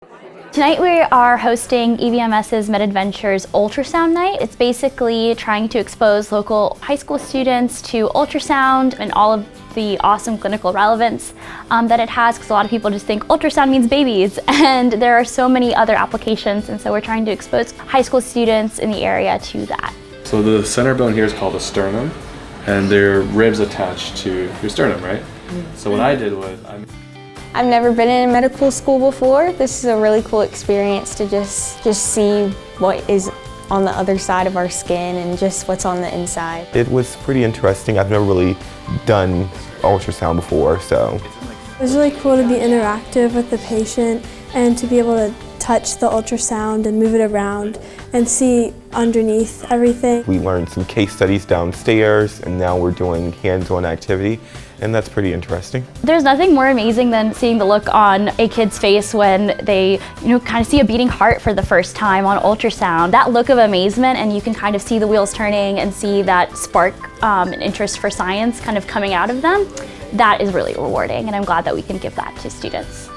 Tonight we are hosting EVMS's MedAdventures Ultrasound Night. It's basically trying to expose local high school students to ultrasound and all of the awesome clinical relevance that it has, because a lot of people just think ultrasound means babies, and there are so many other applications, and so we're trying to expose high school students in the area to that. So the center bone here is called the sternum, and there are ribs attached to your sternum, right? So what I did was I've never been in a medical school before. This is a really cool experience to just see what is on the other side of our skin and just what's on the inside. It was pretty interesting. I've never really done ultrasound before, so. It was really cool to be interactive with the patient and to be able to touch the ultrasound and move it around and see underneath everything. We learned some case studies downstairs, and now we're doing hands-on activity, and that's pretty interesting. There's nothing more amazing than seeing the look on a kid's face when they, kind of see a beating heart for the first time on ultrasound. That look of amazement, and you can kind of see the wheels turning and see that spark and interest for science kind of coming out of them. That is really rewarding, and I'm glad that we can give that to students.